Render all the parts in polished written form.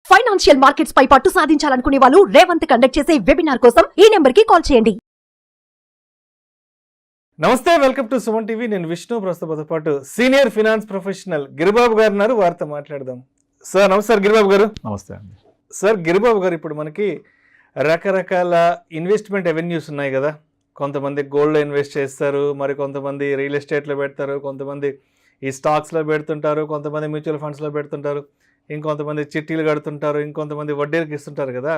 Financial markets పై పట్టు సాధించాలనుకునే వాళ్ళు Revanth conduct చేసే వెబినార్ కోసం ఈ నెంబర్ కి కాల్ చేయండి. నమస్తే, వెల్కమ్ టు సుమన్ టీవీ. నేను విష్ణు. ప్రస్తుతంతో పాటు సీనియర్ ఫినాన్స్ ప్రొఫెషనల్ గిరిబాబు గారు ఉన్నారు. వారితో మాట్లాడదాం. సార్ నమస్కారం గిరిబాబు గారు. నమస్తే అండి. సార్ గిరిబాబు గారు, ఇప్పుడు మనకి రకరకాల ఇన్వెస్ట్మెంట్ అవెన్యూస్ ఉన్నాయి కదా. కొంతమంది గోల్డ్లో ఇన్వెస్ట్ చేస్తారు, మరి కొంతమంది రియల్ ఎస్టేట్లో పెడతారు, కొంతమంది ఈ స్టాక్స్లో పెడుతుంటారు, కొంతమంది మ్యూచువల్ ఫండ్స్లో పెడుతుంటారు, ఇంకొంతమంది చిట్టీలు కడుతుంటారు, ఇంకొంతమంది వడ్డీలకు ఇస్తుంటారు కదా.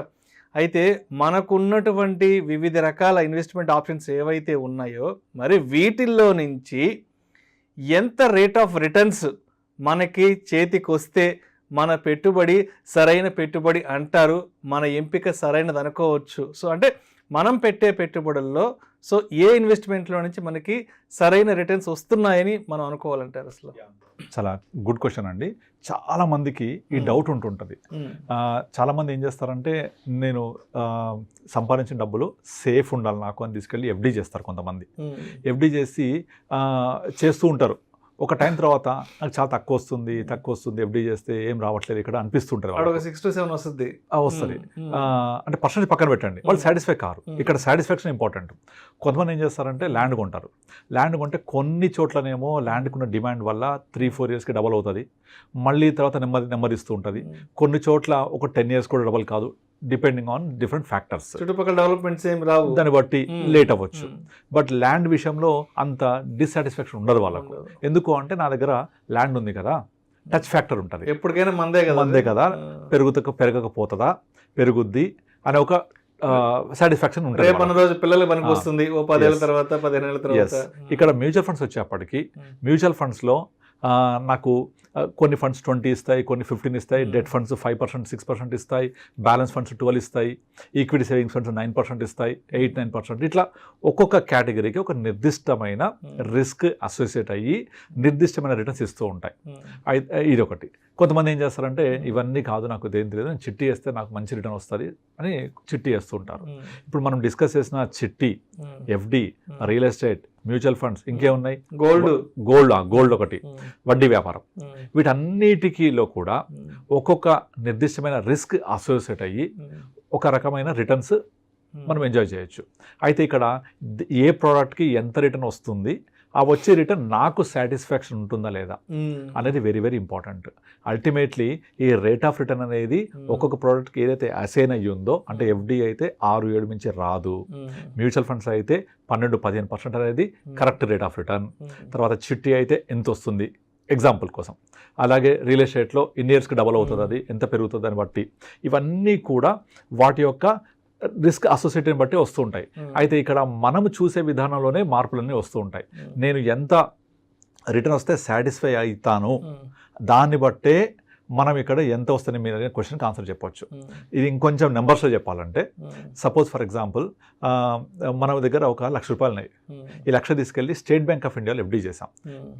అయితే మనకున్నటువంటి వివిధ రకాల ఇన్వెస్ట్మెంట్ ఆప్షన్స్ ఏవైతే ఉన్నాయో, మరి వీటిల్లో నుంచి ఎంత రేట్ ఆఫ్ రిటర్న్స్ మనకి చేతికి వస్తే మన పెట్టుబడి సరైన పెట్టుబడి అంటారు, మన ఎంపిక సరైనది అనుకోవచ్చు. సో అంటే మనం పెట్టే పెట్టుబడుల్లో సో ఏ ఇన్వెస్ట్మెంట్లో నుంచి మనకి సరైన రిటర్న్స్ వస్తున్నాయని మనం అనుకోవాలంటారు? అసలు చాలా గుడ్ క్వశ్చన్ అండి. చాలా మందికి ఈ డౌట్ ఉంటుంటుంది. చాలా మంది ఏం చేస్తారంటే, నేను సంపాదించిన డబ్బులు సేఫ్ ఉండాలి నాకు అని తీసుకెళ్ళి ఎఫ్డీ చేస్తారు. కొంతమంది ఎఫ్డీ చేస్తూ ఉంటారు. ఒక టైం తర్వాత నాకు చాలా తక్కువ వస్తుంది ఎఫ్డీ చేస్తే ఏం రావట్లేదు ఇక్కడ అనిపిస్తుంటారు. 6 to 7 వస్తుంది. అంటే పర్సెంటేజ్ పక్కన పెట్టండి, వాళ్ళు సాటిస్ఫై కారు. ఇక్కడ సాటిస్ఫాక్షన్ ఇంపార్టెంట్. కొంతమంది ఏం చేస్తారంటే ల్యాండ్ కొంటారు. ల్యాండ్ కొంటే కొన్ని చోట్లనేమో ల్యాండ్కి ఉన్న డిమాండ్ వల్ల 3-4 yearsకి డబల్ అవుతుంది, మళ్ళీ తర్వాత నెమ్మదిస్తూ ఉంటుంది. కొన్ని చోట్ల ఒక 10 years కూడా డబల్ కాదు, డిపెండింగ్ ఆన్ డిఫరెంట్ ఫ్యాక్టర్స్. చుట్టుపక్కల డెవలప్మెంట్స్ ఏం రావు, దాన్ని బట్టి లేట్ అవ్వచ్చు. బట్ ల్యాండ్ విషయంలో అంత డిస్సాటిస్ఫాక్షన్ ఉండదు వాళ్ళకు. ఎందుకు అంటే, నా దగ్గర ల్యాండ్ ఉంది కదా, టచ్ ఫ్యాక్టర్ ఉంటుంది. ఎప్పటికైనా మందే కదా, పెరగకపోతుందా, పెరుగుద్ది అనే ఒక సాటిస్ఫాక్షన్ ఉంటుంది. రేపన్న రోజు పిల్లలు పనికి వస్తుంది, ఓ 10 ఏళ్ళ తర్వాత 15 ఏళ్ళ తర్వాత. ఇక్కడ మ్యూచువల్ ఫండ్స్ వచ్చేప్పటికి, మ్యూచువల్ ఫండ్స్లో నాకు కొన్ని ఫండ్స్ 20 ఇస్తాయి, కొన్ని 15 ఇస్తాయి, డెట్ ఫండ్స్ 5%, 6% ఇస్తాయి, బ్యాలెన్స్ ఫండ్స్ 12 ఇస్తాయి, ఈక్విటీ సేవింగ్స్ ఫండ్స్ 9% ఇస్తాయి, 8-9%. ఇట్లా ఒక్కొక్క కేటగిరీకి ఒక నిర్దిష్టమైన రిస్క్ అసోసియేట్ అయ్యి నిర్దిష్టమైన రిటర్న్స్ ఇస్తూ ఉంటాయి. ఇది ఒకటి. కొంతమంది ఏం చేస్తారంటే, ఇవన్నీ కాదు నాకు దేని తెలియదు, నేను చిట్టి వేస్తే నాకు మంచి రిటర్న్ వస్తుంది అని చిట్టి వేస్తూ ఉంటారు. ఇప్పుడు మనం డిస్కస్ చేసిన చిట్టి, FD, real estate, mutual funds, ఇంకేమున్నాయి, గోల్డ్ ఒకటి, వడ్డీ వ్యాపారం, వీటన్నిటికీలో కూడా ఒక్కొక్క నిర్దిష్టమైన రిస్క్ అసోసియేట్ అయ్యి ఒక రకమైన రిటర్న్స్ మనం ఎంజాయ్ చేయొచ్చు. అయితే ఇక్కడ ఏ ప్రోడక్ట్కి ఎంత రిటర్న్ వస్తుంది, ఆ వచ్చే రిటర్న్ నాకు సాటిస్ఫాక్షన్ ఉంటుందా లేదా అనేది వెరీ వెరీ ఇంపార్టెంట్. అల్టిమేట్లీ ఈ రేట్ ఆఫ్ రిటర్న్ అనేది ఒక్కొక్క ప్రోడక్ట్కి ఏదైతే అసైన్ అయ్యి ఉందో, అంటే ఎఫ్డి అయితే 6-7 మించి రాదు, మ్యూచువల్ ఫండ్స్ అయితే 12-15% అనేది కరెక్ట్ రేట్ ఆఫ్ రిటర్న్. తర్వాత చిట్టి అయితే ఎంత వస్తుంది ఎగ్జాంపుల్ కోసం. అలాగే రియల్ ఎస్టేట్లో ఇన్ని ఇయర్స్కి డబల్ అవుతుంది, అది ఎంత పెరుగుతుంది అని బట్టి. ఇవన్నీ కూడా వాటి యొక్క రిస్క్ అసోసియేట్ని బట్టి వస్తూ ఉంటాయి. అయితే ఇక్కడ మనము చూసే విధానంలోనే మార్పులన్నీ వస్తూ ఉంటాయి. నేను ఎంత రిటర్న్ వస్తే సాటిస్ఫై అవుతాను, దాన్ని బట్టే మనం ఇక్కడ ఎంత వస్తుంది మీరు అనే క్వశ్చన్కి ఆన్సర్ చెప్పవచ్చు. ఇది ఇంకొంచెం నెంబర్స్లో చెప్పాలంటే, సపోజ్ ఫర్ ఎగ్జాంపుల్ మన దగ్గర ఒక ₹1,00,000 ఉన్నాయి. ఈ 1,00,000 తీసుకెళ్ళి స్టేట్ బ్యాంక్ ఆఫ్ ఇండియాలో ఎఫ్డీ చేసాం.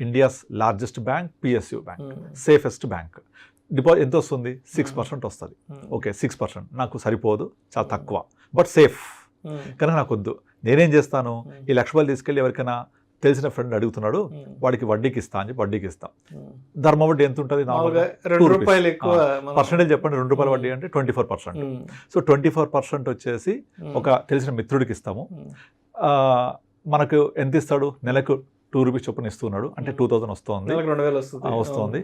India's largest bank, PSU bank, safest bank. Deposit ఎంత వస్తుంది? 6% వస్తుంది. ఓకే, 6% నాకు సరిపోదు, చాలా తక్కువ, బట్ సేఫ్ కనుక నాకు వద్దు. నేనేం చేస్తాను, ఈ ₹1,00,000 తీసుకెళ్ళి ఎవరికైనా తెలిసిన ఫ్రెండ్ అడుగుతున్నాడు, వాడికి వడ్డీకి ఇస్తా అని చెప్పి వడ్డీకి ఇస్తాం. ధర్మ వడ్డీ ఎంత ఉంటుంది? పర్సెంటేజ్ చెప్పండి. ₹2 వడ్డీ అంటే 24%. సో 24% వచ్చేసి ఒక తెలిసిన మిత్రుడికి ఇస్తాము. మనకు ఎంత ఇస్తాడు? నెలకు ₹2 చొప్పున ఇస్తున్నాడు, అంటే 2,000 వస్తుంది.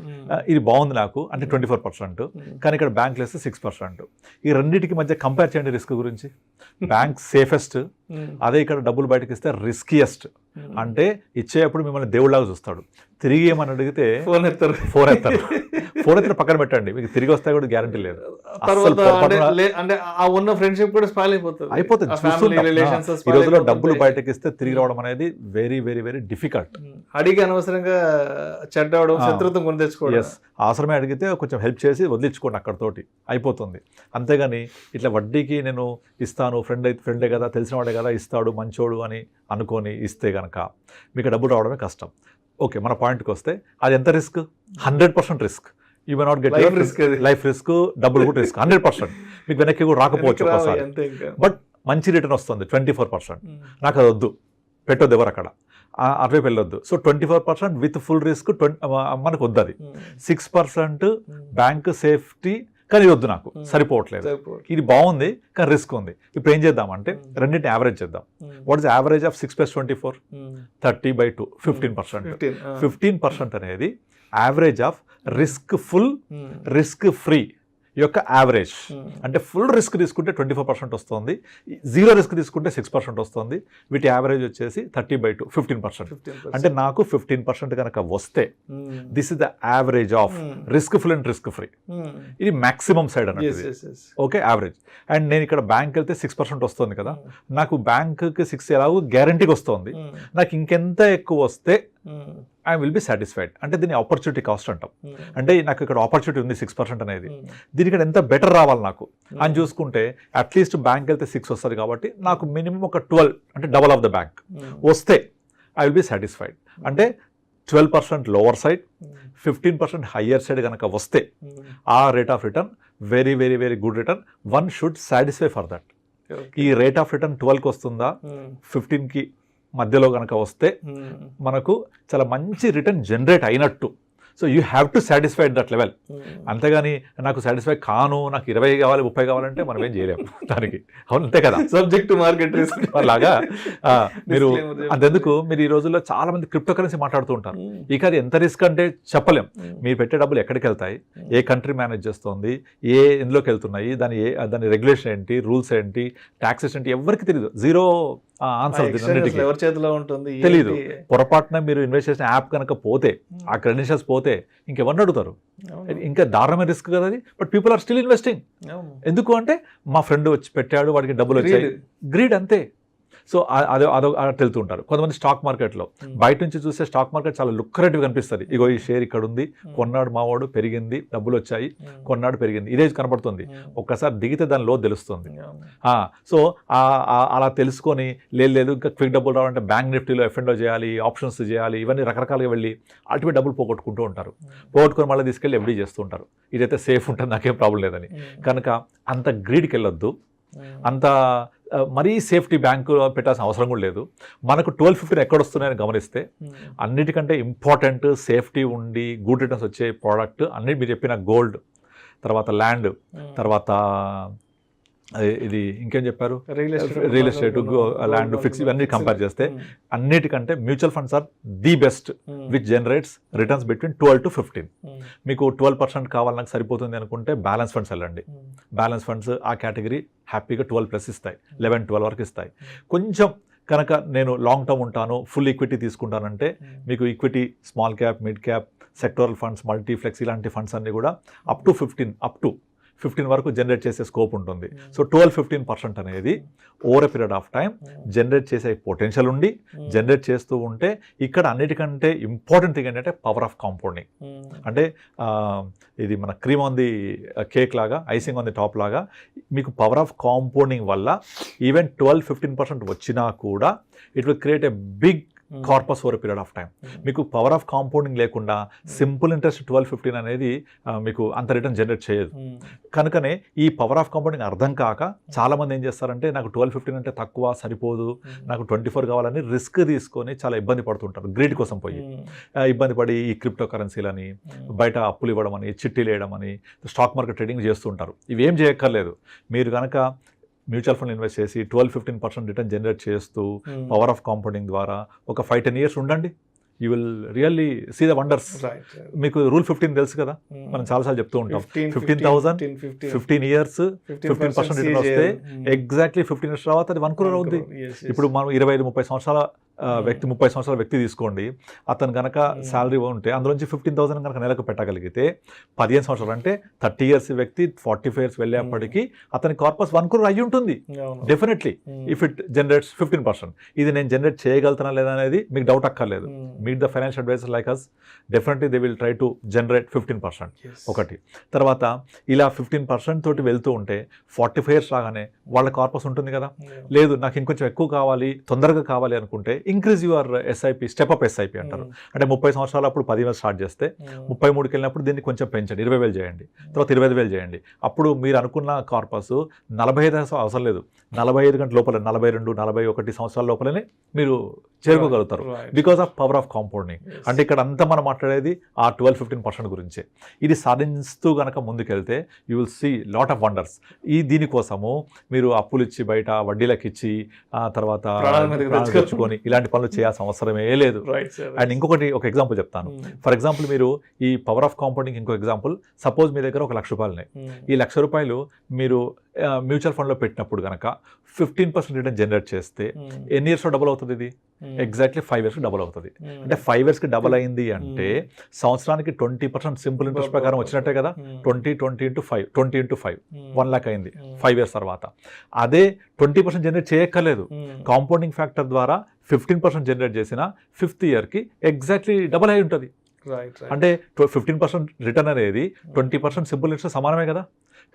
ఇది బాగుంది నాకు అంటే 24%. కానీ ఇక్కడ బ్యాంక్ లేస్తే 6%. ఈ రెండింటికి మధ్య కంపేర్ చేయండి రిస్క్ గురించి. బ్యాంక్ సేఫెస్ట్, అదే ఇక్కడ డబ్బులు బయటకి ఇస్తే రిస్కియస్ట్. అంటే ఇచ్చేటప్పుడు మిమ్మల్ని దేవుళ్ళగా చూస్తాడు, తిరిగి ఏమని అడిగితే ఫోన్ ఎత్తారు. పక్కన పెట్టండి, మీకు తిరిగి వస్తే కూడా గ్యారంటీ లేదు. ఈ రోజులో డబ్బులు బయటకి ఇస్తే తిరిగి రావడం అనేది వెరీ వెరీ వెరీ డిఫికల్ట్. అడిగి అనవసరంగా చెడ్డవడం, శత్రుత్వం కొని తెచ్చుకోవడం. అవసరమే అడిగితే కొంచెం హెల్ప్ చేసి వదిలించుకోండి, అక్కడతోటి అయిపోతుంది. అంతేగాని ఇట్లా వడ్డీకి నేను ఇస్తాను, ఫ్రెండే కదా, తెలిసిన వాడే కదా, ఇస్తాడు మంచోడు అని అనుకొని ఇస్తే కనుక మీకు డబ్బులు రావడమే కష్టం. ఓకే, మన పాయింట్కి వస్తే అది ఎంత risk? 100% risk. You may not get life risk, డబ్బులు కూడా రిస్క్. 100% మీకు వెనక్కి కూడా రాకపోవచ్చు ఒకసారి, బట్ మంచి రిటర్న్ వస్తుంది 24%. నాకు అది వద్దు, పెట్టొద్దు ఎవరు అక్కడ, అటువైపు వెళ్ళొద్దు. సో 24% విత్ ఫుల్ రిస్క్ మనకు వద్దు. అది 6% బ్యాంక్ సేఫ్టీ కానీ ఇది వద్దు నాకు, సరిపోవట్లేదు, సరిపోవట్లేదు. ఇది బాగుంది కానీ రిస్క్ ఉంది. ఇప్పుడు ఏం చేద్దామంటే రెండింటిని యావరేజ్ చేద్దాం. What is average of 6+24? 30/2, 15%. 15% అనేది average of risk full, risk free యొక్క యావరేజ్. అంటే ఫుల్ రిస్క్ తీసుకుంటే 24% వస్తుంది, జీరో రిస్క్ తీసుకుంటే 6% వస్తుంది. వీటి యావరేజ్ వచ్చేసి 30/2, 15%. అంటే నాకు 15% కనుక వస్తే this is the average of risk full and risk free. ఇది మాక్సిమం సైడ్ అన్నది. Okay, average. అండ్ నేను ఇక్కడ బ్యాంక్ వెళ్తే 6% వస్తుంది కదా, నాకు బ్యాంక్కి 6 ఎలాగో గ్యారంటీకి వస్తుంది. నాకు ఇంకెంత ఎక్కువ వస్తే ఐ విల్ బి సాటిస్ఫైడ్. అంటే దీన్ని ఆపర్చునిటీ కాస్ట్ అంటాం. అంటే నాకు ఇక్కడ ఆపర్చునిటీ ఉంది 6% అనేది, దీనికి ఎంత బెటర్ రావాలి నాకు అని చూసుకుంటే అట్లీస్ట్ బ్యాంక్ వెళ్తే 6 వస్తుంది కాబట్టి నాకు మినిమం ఒక 12, అంటే డబల్ ఆఫ్ ద బ్యాంక్ వస్తే ఐ విల్ బి సాటిస్ఫైడ్. అంటే 12% లోవర్ సైడ్, 15% హయ్యర్ సైడ్ కనుక వస్తే ఆ rate of return very very very good return. One should satisfy for that. ఈ రేట్ ఆఫ్ రిటర్న్ 12కి వస్తుందా, 15కి మధ్యలో కనుక వస్తే మనకు చాలా మంచి రిటర్న్ జనరేట్ అయినట్టు. So you have to satisfy at that level. అంతేగాని నాకు సాటిస్ఫై కాను, నాకు 20 కావాలి 30 కావాలంటే మనం ఏం చేయలేము దానికి. అవును, అంతే కదా, సబ్జెక్ట్ మార్కెట్ రిస్క్ అలాగా. మీరు అంతెందుకు మీరు ఈ రోజుల్లో చాలా మంది క్రిప్టో కరెన్సీ మాట్లాడుతూ ఉంటారు. ఇక అది ఎంత రిస్క్ అంటే చెప్పలేం. మీరు పెట్టే డబ్బులు ఎక్కడికి వెళ్తాయి, ఏ కంట్రీ మేనేజ్ చేస్తుంది, ఎందులోకి వెళ్తున్నాయి, దాని రెగ్యులేషన్ ఏంటి, రూల్స్ ఏంటి, ట్యాక్సెస్ ఏంటి, ఎవరికి తెలియదు. జీరో ఆన్సర్ ఎవరి చేతిలో ఉంటుంది తెలీదు. పొరపాటున మీరు ఇన్వెస్ట్ చేసిన యాప్ కనుక పోతే, ఆ క్రెడెన్షియల్స్ పోతే ఇంకెవరిని అడుగుతారు? ఇంకా దారుణమైన రిస్క్ కదా అది. But people are still investing. ఎందుకు అంటే మా ఫ్రెండ్ వచ్చి పెట్టాడు, వాడికి డబ్బులు వచ్చాయి, గ్రీడ్ అంతే. సో అదో వెళ్తూ ఉంటారు. కొంతమంది స్టాక్ మార్కెట్లో బయట నుంచి చూస్తే స్టాక్ మార్కెట్ చాలా లుక్రేటివ్ కనిపిస్తుంది. ఇగో ఈ షేర్ ఇక్కడ ఉంది, కొన్నాడు మావాడు, పెరిగింది, డబ్బులు వచ్చాయి, కొన్నాడు, పెరిగింది, ఇదే కనపడుతుంది. ఒక్కసారి దిగితే దాని లో తెలుస్తుంది. సో అలా తెలుసుకొని లేదు ఇంకా క్విక్ డబ్బులు రావాలంటే బ్యాంక్ నిఫ్టీలో ఎఫ్ఎండ్లో చేయాలి, ఆప్షన్స్ చేయాలి, ఇవన్నీ రకరకాలుగా వెళ్ళి అల్టిమేట్ డబ్బులు పోగొట్టుకుంటూ ఉంటారు. పోగొట్టుకొని మళ్ళీ తీసుకెళ్ళి ఎఫ్డీ చేస్తూ ఉంటారు. ఇదైతే సేఫ్ ఉంటుంది, నాకేం ప్రాబ్లం లేదని. కనుక అంత గ్రీడ్కి వెళ్ళొద్దు, అంత మరీ సేఫ్టీ బ్యాంకులో పెట్టాల్సిన అవసరం కూడా లేదు. మనకు 12-15 ఎక్కడొస్తున్నాయని గమనిస్తే అన్నిటికంటే ఇంపార్టెంట్ సేఫ్టీ ఉండి గుడ్ రిటర్న్స్ వచ్చే ప్రోడక్ట్ అన్నిటి మీరు చెప్పిన గోల్డ్, తర్వాత ల్యాండ్, తర్వాత ఇది ఇంకేం చెప్పారు, రియల్ ఎస్టేట్, ల్యాండ్, ఫిక్స్, ఇవన్నీ కంపేర్ చేస్తే అన్నిటికంటే mutual funds are the best which generates returns between 12 to 15. మీకు 12% కావాలి నాకు సరిపోతుంది అనుకుంటే బ్యాలెన్స్ ఫండ్స్ వెళ్ళండి. బ్యాలెన్స్ ఫండ్స్ ఆ కేటగిరీ హ్యాపీగా 12+ ఇస్తాయి, 11-12 వరకు ఇస్తాయి. కొంచెం కనుక నేను లాంగ్ టర్మ్ ఉంటాను, ఫుల్ ఈక్విటీ తీసుకుంటానంటే మీకు equity, small cap, mid cap, sectoral funds, multiflex ఇలాంటి ఫండ్స్ అన్నీ కూడా అప్ టు 15 వరకు జనరేట్ చేసే స్కోప్ ఉంటుంది. సో 12-15% అనేది over a period of time generate చేసే పొటెన్షియల్ ఉండి జనరేట్ చేస్తూ ఉంటే ఇక్కడ అన్నిటికంటే ఇంపార్టెంట్ థింగ్ ఏంటంటే పవర్ ఆఫ్ కాంపౌండింగ్. అంటే ఇది మన క్రీమ్ ఆన్ ది కేక్ లాగా, ఐసింగ్ ఆన్ ది టాప్ లాగా మీకు పవర్ ఆఫ్ కాంపౌండింగ్ వల్ల ఈవెన్ 12-15% వచ్చినా కూడా it will create a big corpus over period of time. మీకు పవర్ ఆఫ్ కాంపౌండింగ్ లేకుండా సింపుల్ ఇంట్రెస్ట్ 12-15 అనేది మీకు అంత రిటర్న్ జనరేట్ చేయదు. కనుకనే ఈ పవర్ ఆఫ్ కాంపౌండింగ్ అర్థం కాక చాలామంది ఏం చేస్తారంటే నాకు 12-15 అంటే తక్కువ సరిపోదు, నాకు 24 కావాలని రిస్క్ తీసుకొని చాలా ఇబ్బంది పడుతుంటారు. గ్రీడ్ కోసం పోయి ఇబ్బంది పడి ఈ క్రిప్టో కరెన్సీలని, బయట అప్పులు ఇవ్వడం అని, చిట్టీలు వేయడం అని, స్టాక్ మార్కెట్ ట్రేడింగ్ చేస్తుంటారు. ఇవేం చేయక్కర్లేదు. మీరు కనుక మ్యూచువల్ ఫండ్ ఇన్వెస్ట్ చేసి 12-15% రిటర్న్ జనరేట్ చేస్తూ పవర్ ఆఫ్ కాంపౌండింగ్ ద్వారా ఒక 5-10 years ఉండండి. You will really see the wonders. మీకు రూల్ 15 తెలుసు కదా, మనం చాలాసార్లు చెప్తూ ఉంటాం. 15,000 15 years 15% రిటర్న్ వస్తే ఎగ్జాక్ట్లీ 15 years తర్వాత అది 1 crore అవుద్ది. ఇప్పుడు మనం 25-30 సంవత్సరాల వ్యక్తి, 30 సంవత్సరాల వ్యక్తి తీసుకోండి, అతను కనుక శాలరీ ఉంటే అందులోంచి 15,000 కనుక నెలకు పెట్టగలిగితే 15 సంవత్సరాలు అంటే 30 years వ్యక్తి 45 years వెళ్ళేప్పటికీ అతని కార్పస్ 1 crore అయ్యి ఉంటుంది డెఫినెట్లీ, ఇఫ్ ఇట్ జనరేట్స్ 15%. ఇది నేను జనరేట్ చేయగలుగుతానా లేదా అనేది మీకు డౌట్ అక్కర్లేదు. Meet the financial advisor like us, definitely they will try to generate 15%. ఒకటి. తర్వాత ఇలా 15% తోటి వెళ్తూ ఉంటే 45 years రాగానే వాళ్ళ కార్పస్ ఉంటుంది కదా, లేదు నాకు ఇంకొంచెం ఎక్కువ కావాలి, తొందరగా కావాలి అనుకుంటే increase your SIP, step up SIP అంటారు. అంటే 30 సంవత్సరాలు అప్పుడు 10,000 స్టార్ట్ చేస్తే 33కి వెళ్ళినప్పుడు దీన్ని కొంచెం పెంచండి, 20,000 చేయండి, తర్వాత 25,000 చేయండి. అప్పుడు మీరు అనుకున్న కార్పస్ 45 అవసరం లేదు, 45 గంటల లోపల 42, 41 సంవత్సరాల లోపలనే మీరు చేరుకోగలుగుతారు because of power of compounding. అంటే ఇక్కడ అంతా మనం మాట్లాడేది ఆ 12-15% గురించే. ఇది సాధిస్తూ కనుక ముందుకెళ్తే you will see lot of wonders. దీనికోసము మీరు అప్పులు ఇచ్చి బయట వడ్డీలకు ఇచ్చి ఆ తర్వాత తెచ్చుకొని ఇలాంటి పనులు చేయాల్సిన అవసరమే లేదు. అండ్ ఇంకొకటి ఒక ఎగ్జాంపుల్ చెప్తాను. ఫర్ ఎగ్జాంపుల్ మీరు ఈ పవర్ ఆఫ్ కాంపౌండింగ్ ఇంకో ఎగ్జాంపుల్, సపోజ్ మీ దగ్గర 1,00,000 రూపాయలు, ఈ 1,00,000 రూపాయలు మీరు మ్యూచువల్ ఫండ్లో పెట్టినప్పుడు కనుక 15% రిటర్న్ జనరేట్ చేస్తే ఎన్ని ఇయర్స్లో డబుల్ అవుతుంది? ఇది ఎగ్జాక్ట్లీ 5 ఇయర్స్కి డబుల్ అవుతుంది. అంటే 5 ఇయర్స్కి డబుల్ అయింది అంటే సంవత్సరానికి 20% సింపుల్ ఇంట్రెస్ట్ ప్రకారం వచ్చినట్టే కదా. 20 into 5 1 lakh అయింది 5 ఇయర్స్ తర్వాత. అదే 20% జనరేట్ చేయక్కర్లేదు, కాంపౌండింగ్ ఫ్యాక్టర్ ద్వారా 15% జనరేట్ చేసిన 5th ఇయర్కి ఎగ్జాక్ట్లీ డబుల్ అయి ఉంటుంది. అంటే 15% రిటర్న్ అనేది 20% సింపుల్ ఇంట్రెస్ట్ సమానమే కదా.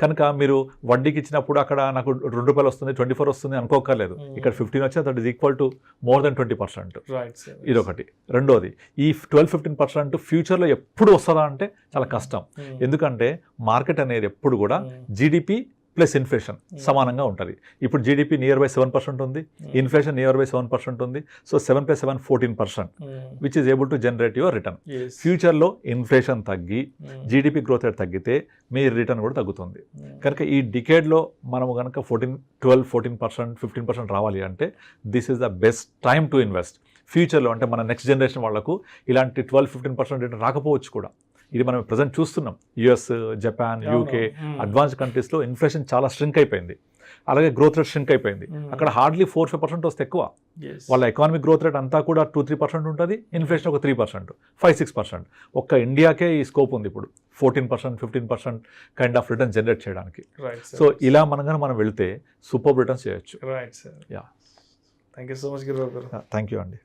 కనుక మీరు వడ్డీకి ఇచ్చినప్పుడు అక్కడ నాకు ₹2 వస్తుంది, 24 వస్తుంది అనుకోకర్లేదు. ఇక్కడ 15 వచ్చి that is equal to more than 20%. ఇదొకటి. రెండోది, ఈ 12-15% ఫ్యూచర్లో ఎప్పుడు వస్తుందా అంటే చాలా కష్టం. ఎందుకంటే మార్కెట్ అనేది ఎప్పుడు కూడా జీడిపి ప్లస్ ఇన్ఫ్లేషన్ సమానంగా ఉంటుంది. ఇప్పుడు జీడిపి నియర్ బై 7% ఉంది, ఇన్ఫ్లేషన్ నియర్ బై 7% ఉంది. So 7 + 7 14%, which is able to generate your return. ఫ్యూచర్లో ఇన్ఫ్లేషన్ తగ్గి జీడిపి గ్రోత్ రేట్ తగ్గితే మీ రిటర్న్ కూడా తగ్గుతుంది. కనుక ఈ డికేడ్లో మనము కనుక 12-14%, 15% రావాలి అంటే this is the best time to invest. ఫ్యూచర్లో అంటే మన నెక్స్ట్ జనరేషన్ వాళ్లకు ఇలాంటి 12-15% రిటర్న్ రాకపోవచ్చు కూడా. ఇది మనం ప్రజెంట్ చూస్తున్నాం. యుఎస్, జపాన్, యూకే అడ్వాన్స్ కంట్రీస్లో ఇన్ఫ్లేషన్ చాలా స్ట్రింక్ అయిపోయింది, అలాగే గ్రోత్ రేట్ స్ట్రింక్ అయిపోయింది. అక్కడ హార్డ్లీ 4-5% వస్తే ఎక్కువ. వాళ్ళ ఎకానమిక్ గ్రోత్ రేట్ అంతా కూడా 2-3% ఉంటుంది, ఇన్ఫ్లేషన్ ఒక 3%, 5-6%. ఒక్క ఇండియాకే ఈ స్కోప్ ఉంది ఇప్పుడు 14%, 15% కైండ్ ఆఫ్ రిటర్న్ జనరేట్ చేయడానికి. సో ఇలా మనం వెళ్తే సూపర్ రిటర్న్స్ చేయొచ్చు. Thank you so much Giribabu garu. Thank you అండి.